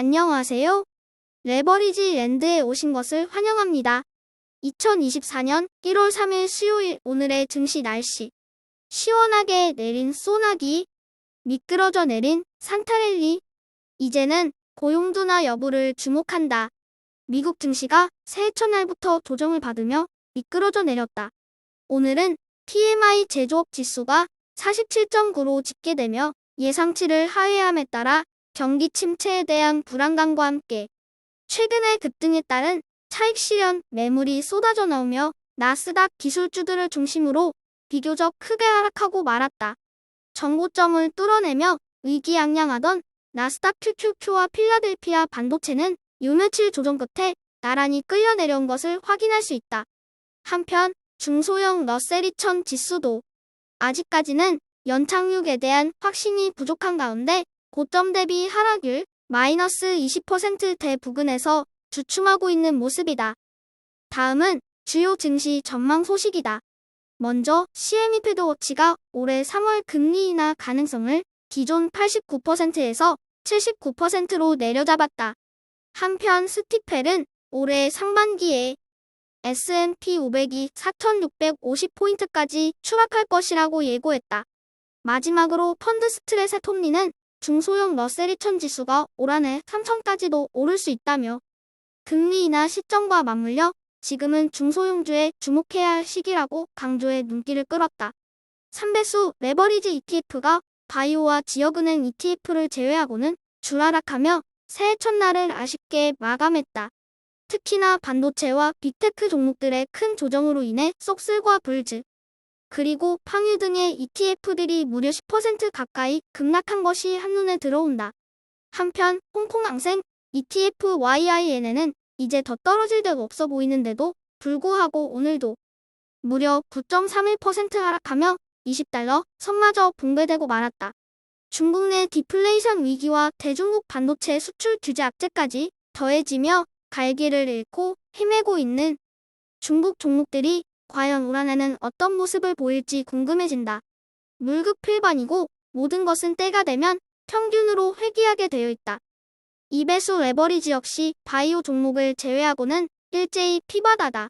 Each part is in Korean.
안녕하세요. 레버리지 랜드에 오신 것을 환영합니다. 2024년 1월 3일 수요일 오늘의 증시 날씨. 시원하게 내린 소나기, 미끄러져 내린 산타랠리. 이제는 고용 둔화 여부를 주목한다. 미국 증시가 새해 첫날부터 조정을 받으며 미끄러져 내렸다. 오늘은 PMI 제조업 지수가 47.9로 집계되며 예상치를 하회함에 따라 경기 침체에 대한 불안감과 함께 최근의 급등에 따른 차익 실현 매물이 쏟아져 나오며 나스닥 기술주들을 중심으로 비교적 크게 하락하고 말았다. 정고점을 뚫어내며 의기양양하던 나스닥 QQQ와 필라델피아 반도체는 요 며칠 조정 끝에 나란히 끌려 내려온 것을 확인할 수 있다. 한편 중소형 러셀 2000 지수도 아직까지는 연착륙에 대한 확신이 부족한 가운데 고점 대비 하락률 마이너스 20%대 부근에서 주춤하고 있는 모습이다. 다음은 주요 증시 전망 소식이다. 먼저 CME 패드워치가 올해 3월 금리 인하 가능성을 기존 89%에서 79%로 내려잡았다. 한편 스티펠은 올해 상반기에 S&P 500이 4,650포인트까지 추락할 것이라고 예고했다. 마지막으로 펀드 스트레스 톱니는 중소형 러셀 2000 지수가 올 한해 3,000까지도 오를 수 있다며 금리 인하 시점과 맞물려 지금은 중소형주에 주목해야 할 시기라고 강조해 눈길을 끌었다. 3배수 레버리지 ETF가 바이오와 지역은행 ETF를 제외하고는 줄하락하며 새해 첫날을 아쉽게 마감했다. 특히나 반도체와 빅테크 종목들의 큰 조정으로 인해 쏙슬과 불즈, 그리고 팡유 등의 ETF들이 무려 10% 가까이 급락한 것이 한눈에 들어온다. 한편 홍콩항생 ETF YIN에는 이제 더 떨어질 데가 없어 보이는데도 불구하고 오늘도 무려 9.31% 하락하며 20달러 선마저 붕괴되고 말았다. 중국 내 디플레이션 위기와 대중국 반도체 수출 규제 악재까지 더해지며 갈기를 잃고 헤매고 있는 중국 종목들이 과연 올 한해는 어떤 모습을 보일지 궁금해진다. 물급필반이고 모든 것은 때가 되면 평균으로 회귀하게 되어 있다. 2배수 레버리지 역시 바이오 종목을 제외하고는 일제히 피바다다.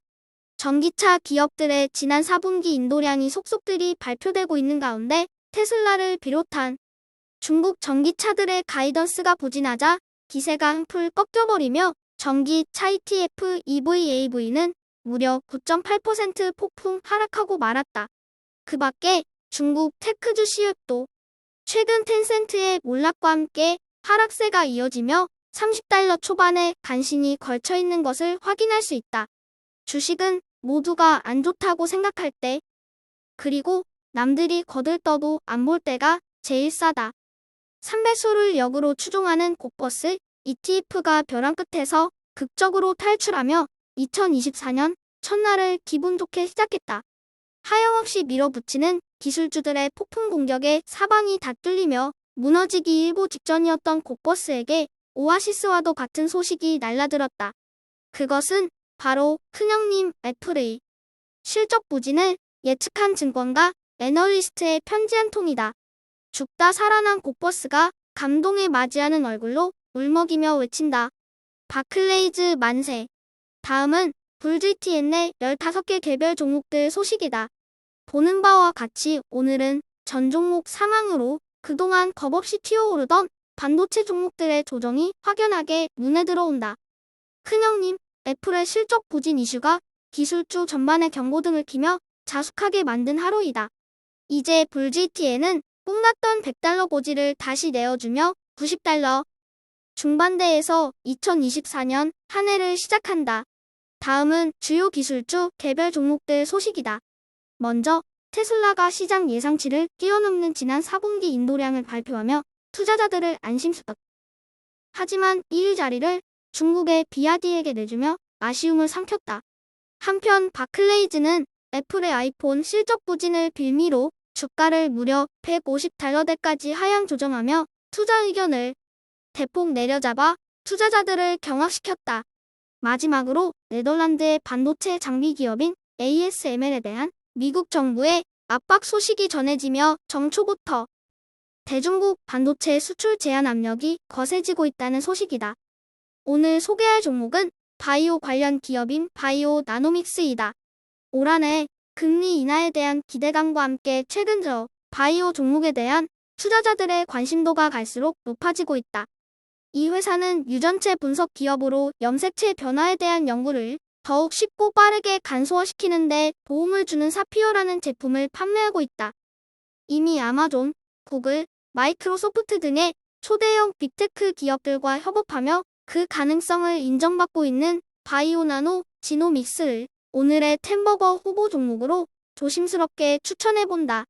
전기차 기업들의 지난 4분기 인도량이 속속들이 발표되고 있는 가운데 테슬라를 비롯한 중국 전기차들의 가이던스가 부진하자 기세가 한풀 꺾여버리며 전기차 ETF EVAV는 무려 9.8% 폭풍 하락하고 말았다. 그 밖에 중국 테크주 시읒도 최근 텐센트의 몰락과 함께 하락세가 이어지며 30달러 초반에 간신히 걸쳐있는 것을 확인할 수 있다. 주식은 모두가 안 좋다고 생각할 때, 그리고 남들이 거들떠도 안 볼 때가 제일 싸다. 3배수를 역으로 추종하는 곡버스 ETF가 벼랑 끝에서 극적으로 탈출하며 2024년 첫날을 기분 좋게 시작했다. 하염없이 밀어붙이는 기술주들의 폭풍 공격에 사방이 다 뚫리며 무너지기 일보 직전이었던 곡버스에게 오아시스와도 같은 소식이 날라들었다. 그것은 바로 큰형님 애플의 실적 부진을 예측한 증권가 애널리스트의 편지 한 통이다. 죽다 살아난 곡버스가 감동에 맞이하는 얼굴로 울먹이며 외친다. 바클레이즈 만세. 다음은 불GTN 내 15개 개별 종목들 소식이다. 보는 바와 같이 오늘은 전 종목 상황으로 그동안 겁없이 튀어오르던 반도체 종목들의 조정이 확연하게 눈에 들어온다. 큰형님, 애플의 실적 부진 이슈가 기술주 전반의 경고등을 켜며 자숙하게 만든 하루이다. 이제 불GTN은 뽕났던 100달러 고지를 다시 내어주며 90달러 중반대에서 2024년 한 해를 시작한다. 다음은 주요 기술주 개별 종목들 소식이다. 먼저 테슬라가 시장 예상치를 뛰어넘는 지난 4분기 인도량을 발표하며 투자자들을 안심시켰다. 하지만 1위 자리를 중국의 비아디에게 내주며 아쉬움을 삼켰다. 한편 바클레이즈는 애플의 아이폰 실적 부진을 빌미로 주가를 무려 150달러대까지 하향 조정하며 투자 의견을 대폭 내려잡아 투자자들을 경악시켰다. 마지막으로 네덜란드의 반도체 장비 기업인 ASML에 대한 미국 정부의 압박 소식이 전해지며 정초부터 대중국 반도체 수출 제한 압력이 거세지고 있다는 소식이다. 오늘 소개할 종목은 바이오 관련 기업인 바이오 나노믹스이다. 올 한해 금리 인하에 대한 기대감과 함께 최근 들어 바이오 종목에 대한 투자자들의 관심도가 갈수록 높아지고 있다. 이 회사는 유전체 분석 기업으로 염색체 변화에 대한 연구를 더욱 쉽고 빠르게 간소화시키는 데 도움을 주는 사피어라는 제품을 판매하고 있다. 이미 아마존, 구글, 마이크로소프트 등의 초대형 빅테크 기업들과 협업하며 그 가능성을 인정받고 있는 바이오나노 지노믹스를 오늘의 템버거 후보 종목으로 조심스럽게 추천해본다.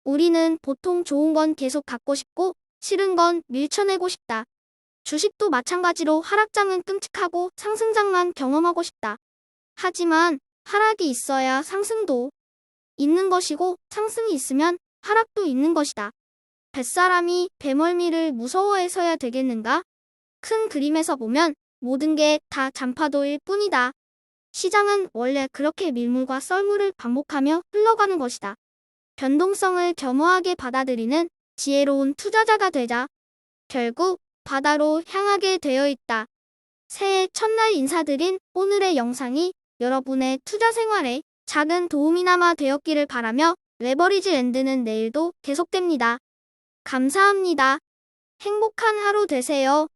우리는 보통 좋은 건 계속 갖고 싶고 싫은 건 밀쳐내고 싶다. 주식도 마찬가지로 하락장은 끔찍하고 상승장만 경험하고 싶다. 하지만 하락이 있어야 상승도 있는 것이고 상승이 있으면 하락도 있는 것이다. 뱃사람이 배멀미를 무서워해서야 되겠는가? 큰 그림에서 보면 모든 게 다 잔파도일 뿐이다. 시장은 원래 그렇게 밀물과 썰물을 반복하며 흘러가는 것이다. 변동성을 겸허하게 받아들이는 지혜로운 투자자가 되자. 결국 바다로 향하게 되어 있다. 새해 첫날 인사드린 오늘의 영상이 여러분의 투자 생활에 작은 도움이나마 되었기를 바라며 레버리지 랜드는 내일도 계속됩니다. 감사합니다. 행복한 하루 되세요.